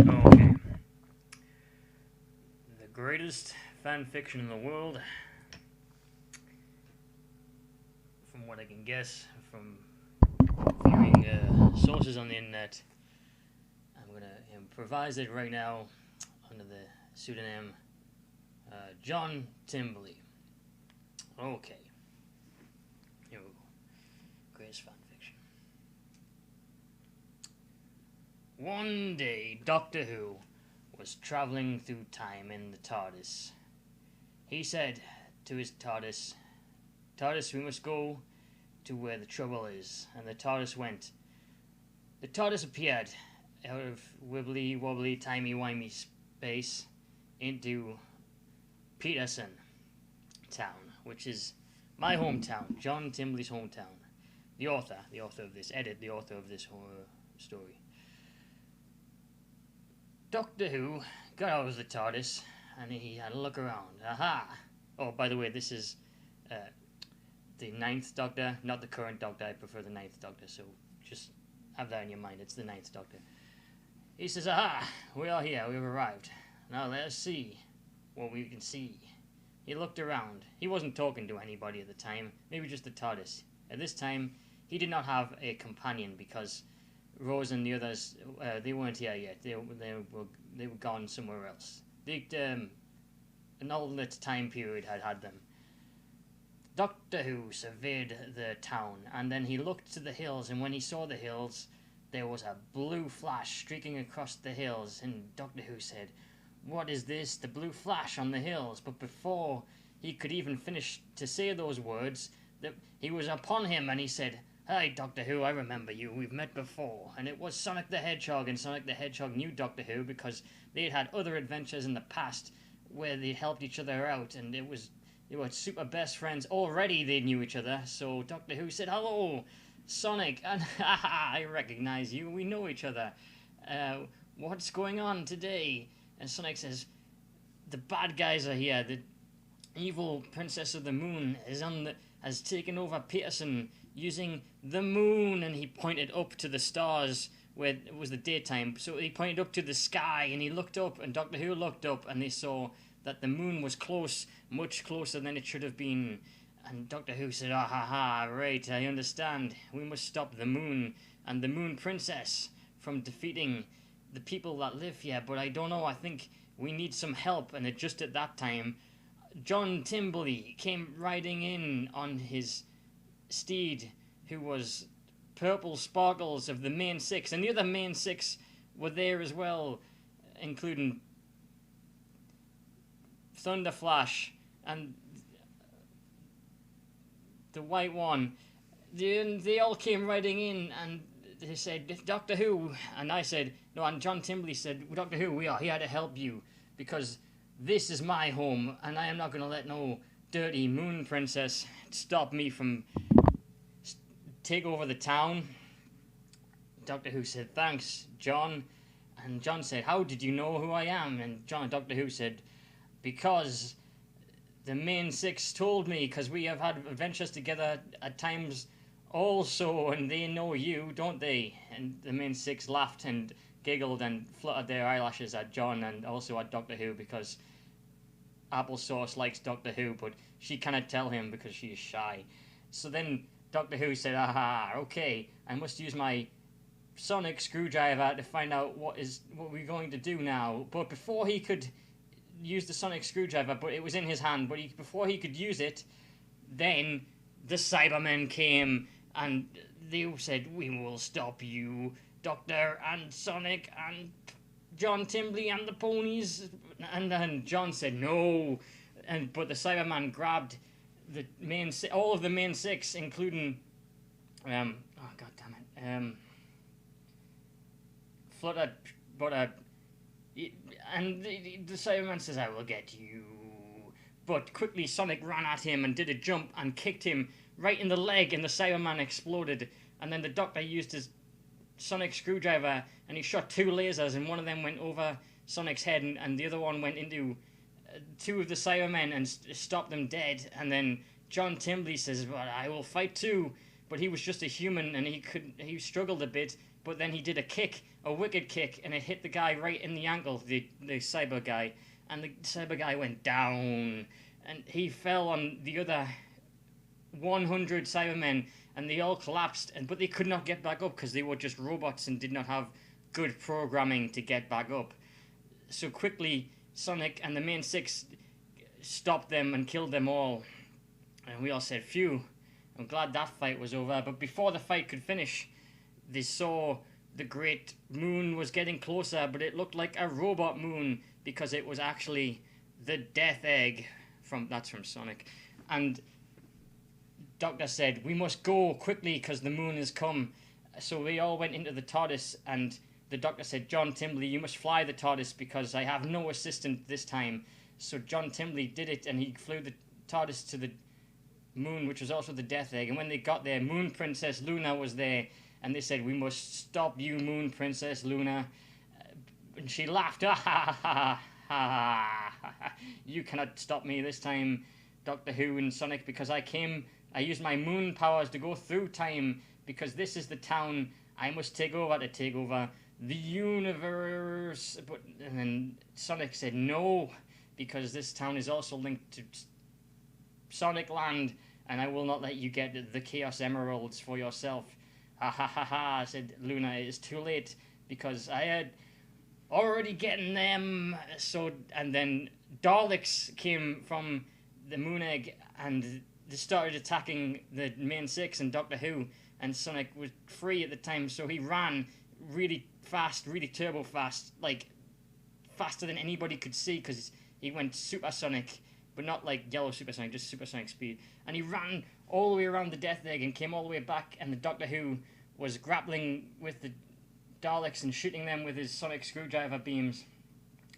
Okay. The greatest fan fiction in the world, from what I can guess from viewing sources on the internet. I'm going to improvise it right now under the pseudonym John Timberley. Okay. Here we go. Greatest fan fiction. One day, Doctor Who was travelling through time in the TARDIS. He said to his TARDIS, "TARDIS, we must go to where the trouble is." And the TARDIS went. The TARDIS appeared out of wibbly wobbly timey wimey space into Peterson Town, which is my hometown, John Timberley's hometown. The author of this story. Doctor Who got out of the TARDIS and he had a look around. Aha! Oh, by the way, this is the Ninth Doctor, not the current Doctor. I prefer the Ninth Doctor, so just have that in your mind. It's the Ninth Doctor. He says, "Aha! We are here. We have arrived. Now let us see what we can see." He looked around. He wasn't talking to anybody at the time, maybe just the TARDIS. At this time, he did not have a companion because Rose and the others, they weren't here yet. They were gone somewhere else. An alternate time period had them. Doctor Who surveyed the town, and then he looked to the hills, and when he saw the hills, there was a blue flash streaking across the hills, and Doctor Who said, "What is this? The blue flash on the hills?" But before he could even finish to say those words, he was upon him, and he said, "Hi, Doctor Who, I remember you. We've met before." And it was Sonic the Hedgehog, and Sonic the Hedgehog knew Doctor Who because they had other adventures in the past where they helped each other out, and they were super best friends. Already they knew each other, so Doctor Who said, "Hello, Sonic, and I recognize you. We know each other. What's going on today?" And Sonic says, "The bad guys are here. The evil Princess of the Moon has taken over Peterson using the moon." And he pointed up to the stars where it was the daytime. So he pointed up to the sky, and he looked up, and Doctor Who looked up, and they saw that the moon was close, much closer than it should have been. And Doctor Who said, "Ah ha ha, right, I understand. We must stop the moon and the Moon Princess from defeating the people that live here, but I don't know, I think we need some help." And just at that time, John Timberley came riding in on his steed, who was Purple Sparkles of the main six, and the other main six were there as well, including Thunder Flash and the White One. They all came riding in, and they said, "Doctor Who," and I said, no, and John Timberley said, "Doctor Who, we are here to help you, because this is my home, and I am not going to let no dirty Moon Princess stop me from take over the town." Doctor Who said, "Thanks, John." And John said, "How did you know who I am?" And Doctor Who said, "Because the main six told me, because we have had adventures together at times also, and they know you, don't they?" And the main six laughed and giggled and fluttered their eyelashes at John and also at Doctor Who, because Applesauce likes Doctor Who, but she cannot tell him because she is shy. So then Doctor Who said, "Aha, okay, I must use my sonic screwdriver to find out what we're going to do now." But before he could use the sonic screwdriver, but it was in his hand, but before he could use it, then the Cybermen came, and they said, "We will stop you, Doctor and Sonic and John Timberley and the ponies." And then John said, "No." But the Cyberman grabbed all of the main six, including oh god damn it, Flutter, but and the Cyberman says, "I will get you." But quickly Sonic ran at him and did a jump and kicked him right in the leg, and the Cyberman exploded. And then the Doctor used his sonic screwdriver and he shot two lasers, and one of them went over Sonic's head, and the other one went into two of the Cybermen and stopped them dead. And then John Timberley says, "Well, I will fight too." But he was just a human, and he struggled a bit but then he did a wicked kick, and it hit the guy right in the ankle, the cyber guy, and the cyber guy went down, and he fell on the other 100 Cybermen, and they all collapsed, but they could not get back up because they were just robots and did not have good programming to get back up. So quickly, Sonic and the main six stopped them and killed them all. And we all said, phew, I'm glad that fight was over. But before the fight could finish, they saw the great moon was getting closer, but it looked like a robot moon because it was actually the Death Egg. That's from Sonic. And Doctor said, we must go quickly because the moon has come. So we all went into the TARDIS, and the Doctor said, John Timbley, you must fly the TARDIS because I have no assistant this time. So John Timbley did it, and he flew the TARDIS to the moon, which was also the Death Egg. And when they got there, Moon Princess Luna was there, and they said, we must stop you, Moon Princess Luna. And she laughed, ha ha ha ha ha. You cannot stop me this time, Doctor Who and Sonic, because I used my moon powers to go through time, because this is the town I must take over to take over the universe. And then Sonic said no, because this town is also linked to Sonic Land, and I will not let you get the Chaos Emeralds for yourself. Ha ha ha ha, said Luna, it is too late, because I had already getting them. And then Daleks came from the moon egg, and they started attacking the main six and Doctor Who, and Sonic was free at the time, so he ran really fast, really turbo fast, like faster than anybody could see, because he went supersonic, but not like yellow supersonic, just supersonic speed. And he ran all the way around the Death Egg and came all the way back, and the Doctor Who was grappling with the Daleks and shooting them with his sonic screwdriver beams,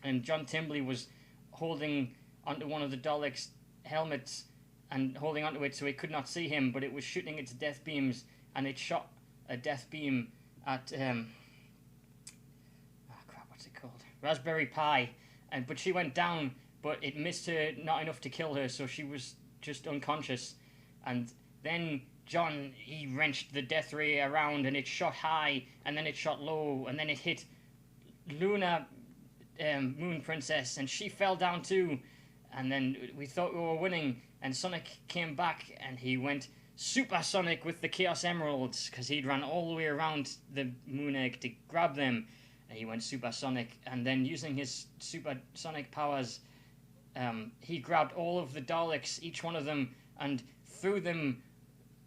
and John Timbley was holding onto one of the Daleks' helmets and holding onto it so he could not see him, but it was shooting its death beams, and it shot a death beam at what's it called? Raspberry Pi, but she went down, but it missed her not enough to kill her, so she was just unconscious. And then John, he wrenched the death ray around, and it shot high, and then it shot low, and then it hit Luna, Moon Princess, and she fell down too. And then we thought we were winning, and Sonic came back, and he went supersonic with the Chaos Emeralds, because he'd run all the way around the moon egg to grab them, and he went supersonic. And then using his supersonic powers, he grabbed all of the Daleks, each one of them, and threw them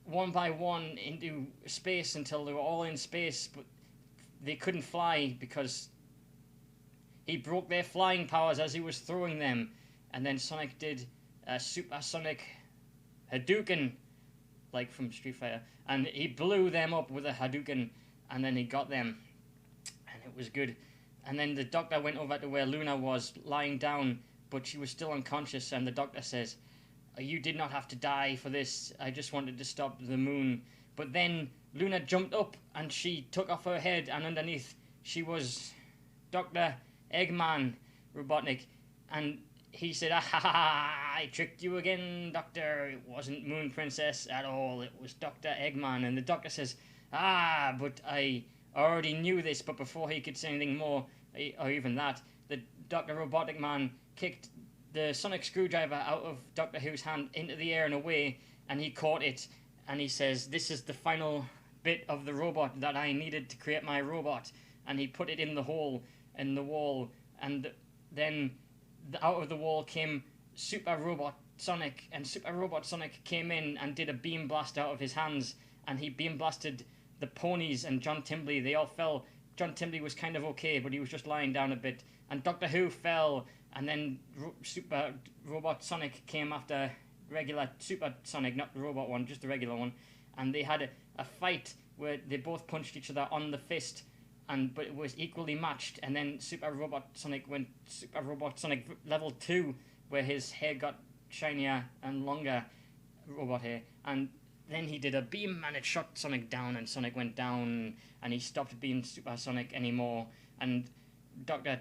one by one into space until they were all in space, but they couldn't fly because he broke their flying powers as he was throwing them. And then Sonic did a supersonic Hadouken, like from Street Fighter, and he blew them up with a Hadouken, and then he got them, and it was good. And then the Doctor went over to where Luna was lying down, but she was still unconscious, and the Doctor says, you did not have to die for this, I just wanted to stop the moon. But then Luna jumped up, and she took off her head, and underneath she was Dr. Eggman Robotnik, and he said, ah ha ha, I tricked you again, Doctor. It wasn't Moon Princess at all. It was Dr. Eggman. And the Doctor says, but I already knew this. But before he could say anything more, or even that, the Dr. Robotic Man kicked the sonic screwdriver out of Doctor Who's hand into the air and away, and he caught it. And he says, this is the final bit of the robot that I needed to create my robot. And he put it in the hole in the wall, and then out of the wall came Super Robot Sonic, and Super Robot Sonic came in and did a beam blast out of his hands, and he beam blasted the ponies and John Timbley. They all fell. John Timbley was kind of okay, but he was just lying down a bit, and Doctor Who fell, and then Super Robot Sonic came after regular Super Sonic, not the robot one, just the regular one, and they had a fight where they both punched each other on the fist, but it was equally matched. And then Super Robot Sonic went Super Robot Sonic level 2, where his hair got shinier and longer, robot hair, and then he did a beam and it shot Sonic down, and Sonic went down, and he stopped being Super Sonic anymore, and Dr.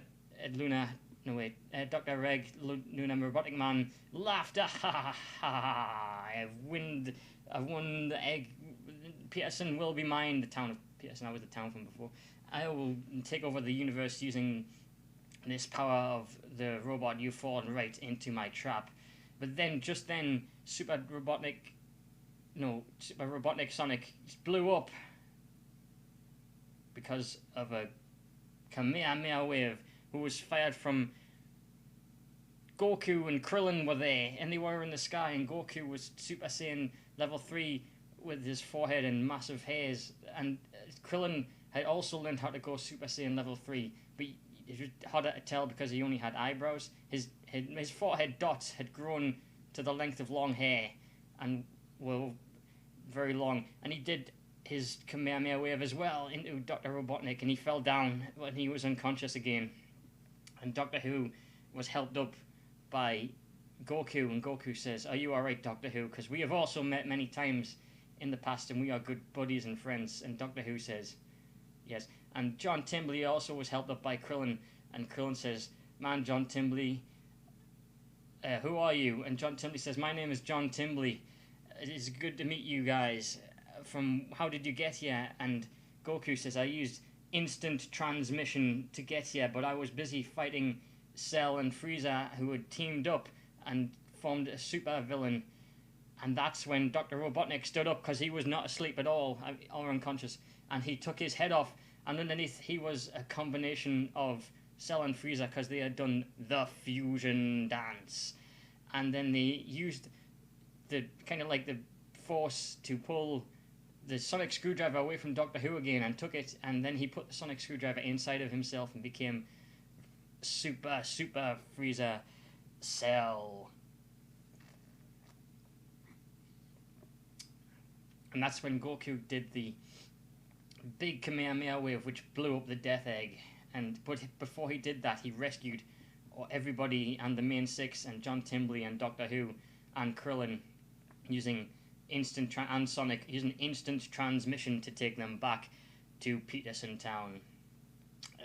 Luna No wait, Dr. Reg, Luna Robotic Man laughed. Ha ha ha ha! I've won the egg. Peterson will be mine. The town of Peterson. I was the town from before. I will take over the universe using this power of the robot. You've fallen right into my trap. But then, just then, Super Robotnik Sonic blew up because of a Kamehameha wave who was fired from Goku, and Krillin were there, and they were in the sky, and Goku was Super Saiyan level 3 with his forehead and massive hairs, and Krillin had also learned how to go Super Saiyan level 3, but it was harder to tell because he only had eyebrows. His forehead dots had grown to the length of long hair and were very long, and he did his Kamehameha wave as well into Dr. Robotnik, and he fell down when he was unconscious again. And Doctor Who was helped up by Goku, and Goku says, "Are you alright, Doctor Who? Because we have also met many times in the past and we are good buddies and friends." And Doctor Who says, "Yes." And John Timbley also was helped up by Krillin, and Krillin says, "Man, John Timbley, who are you?" And John Timbley says, "My name is John Timbley. It is good to meet you guys. How did you get here?" And Goku says, "I used instant transmission to get here, but I was busy fighting Cell and Frieza, who had teamed up and formed a super villain." And that's when Dr. Robotnik stood up, because he was not asleep at all or unconscious, and he took his head off, and underneath he was a combination of Cell and Frieza, because they had done the fusion dance. And then they used the kind of like the force to pull the sonic screwdriver away from Doctor Who again, and took it, and then he put the sonic screwdriver inside of himself and became Super Frieza Cell. And that's when Goku did the big Kamehameha wave, which blew up the Death Egg. But before he did that, he rescued everybody and the main six and John Timbley and Doctor Who and Krillin using instant transmission to take them back to Peterson Town.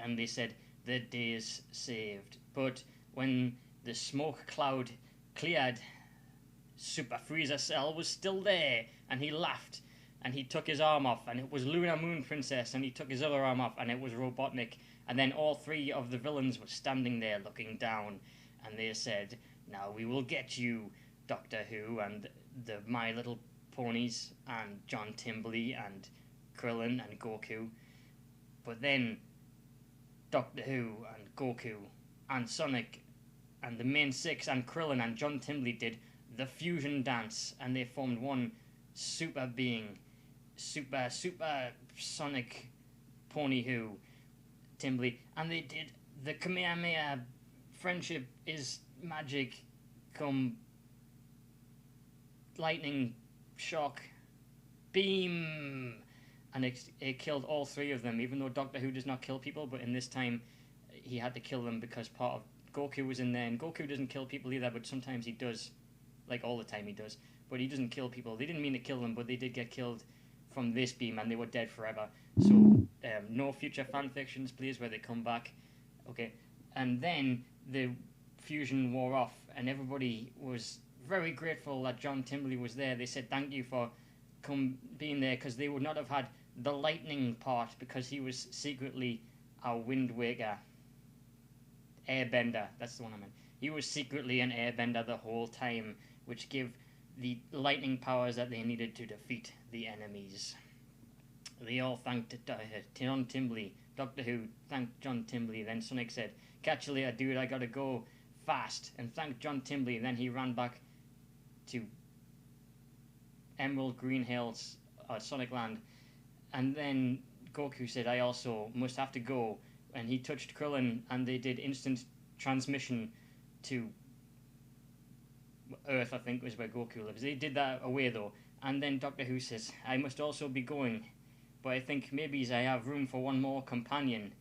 And they said the day is saved. But when the smoke cloud cleared, Super Frieza Cell was still there, and he laughed, and he took his arm off, and it was Luna Moon Princess, and he took his other arm off, and it was Robotnik, and then all three of the villains were standing there looking down, and they said, "Now we will get you, Doctor Who, and the My Little Ponies, and John Timbley, and Krillin, and Goku." But then Doctor Who, and Goku, and Sonic, and the main six, and Krillin, and John Timbley did the fusion dance, and they formed one super being, super Sonic Pony Who, Timbley, and they did the Kamehameha, friendship is magic, come lightning, shock, beam, and it killed all three of them, even though Doctor Who does not kill people, but in this time he had to kill them because part of Goku was in there, and Goku doesn't kill people either, but sometimes he does, like all the time he does, but he doesn't kill people. They didn't mean to kill them, but they did get killed from this beam, and they were dead forever. So no future fan fictions, please, where they come back. Okay, and then the fusion wore off, and everybody was very grateful that John Timbley was there. They said thank you for being there, because they would not have had the lightning part, because he was secretly a Wind Waker. Airbender, that's the one I meant. He was secretly an airbender the whole time, which gave the lightning powers that they needed to defeat the enemies. They all thanked John Timbley. Doctor Who thanked John Timbley. Then Sonic said, "Catch you later, dude, I gotta go fast," and thanked John Timbley. Then he ran back to Emerald Green Hills, Sonic Land. And then Goku said, "I also must have to go," and he touched Krillin, and they did instant transmission to Earth, I think was where Goku lives. They did that away though. And then Doctor Who says, "I must also be going, but I think maybe I have room for one more companion."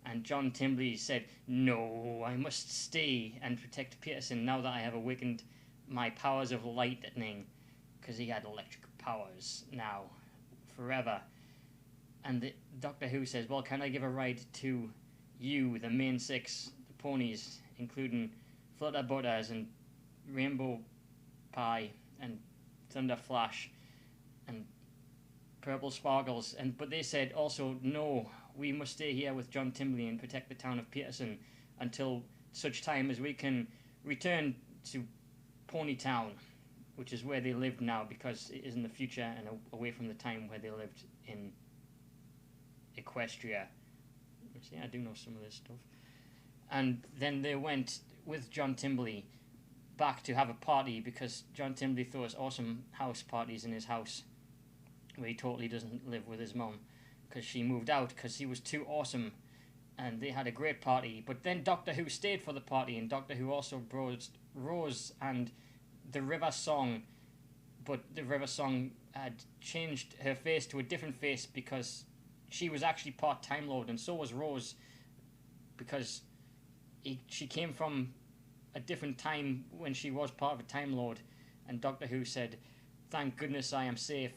And John Timbley said, "No, I must stay and protect Peterson now that I have awakened my powers of lightning," because he had electric powers now, forever. And Doctor Who says, "Well, can I give a ride to you, the main six, the ponies, including Flutter Butters and Rainbow Pie and Thunder Flash and Purple Sparkles. But they said also, no, we must stay here with John Timberley and protect the town of Peterson until such time as we can return to Ponytown, which is where they lived now, because it is in the future and away from the time where they lived in Equestria. See, I do know some of this stuff. And then they went with John Timberley back to have a party, because John Timberley throws awesome house parties in his house where he totally doesn't live with his mum because she moved out because he was too awesome, and they had a great party. But then Doctor Who stayed for the party, and Doctor Who also brought Rose and the River Song, but the River Song had changed her face to a different face because she was actually part Time Lord, and so was Rose, because she came from a different time when she was part of a Time Lord. And Doctor Who said, "Thank goodness I am safe."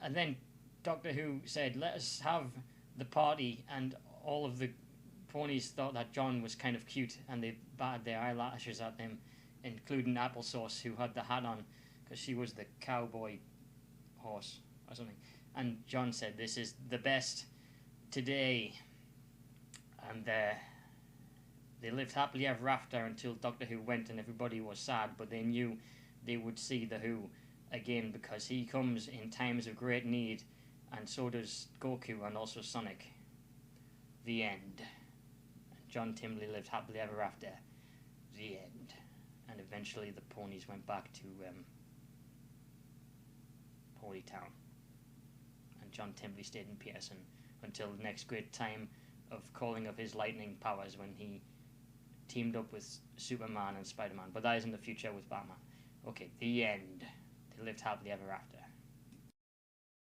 And then Doctor Who said, "Let us have the party," and all of the ponies thought that John was kind of cute, and they batted their eyelashes at him, including Applesauce, who had the hat on because she was the cowboy horse or something. And John said, "This is the best today." And they lived happily ever after until Doctor Who went and everybody was sad, but they knew they would see the Who again because he comes in times of great need, and so does Goku and also Sonic. The end. John Timberley lived happily ever after. The end. And eventually the ponies went back to Ponytown. John Timberley stayed in Peterson until the next great time of calling up his lightning powers when he teamed up with Superman and Spider-Man. But that is in the future with Batman. Okay, the end. They lived happily ever after.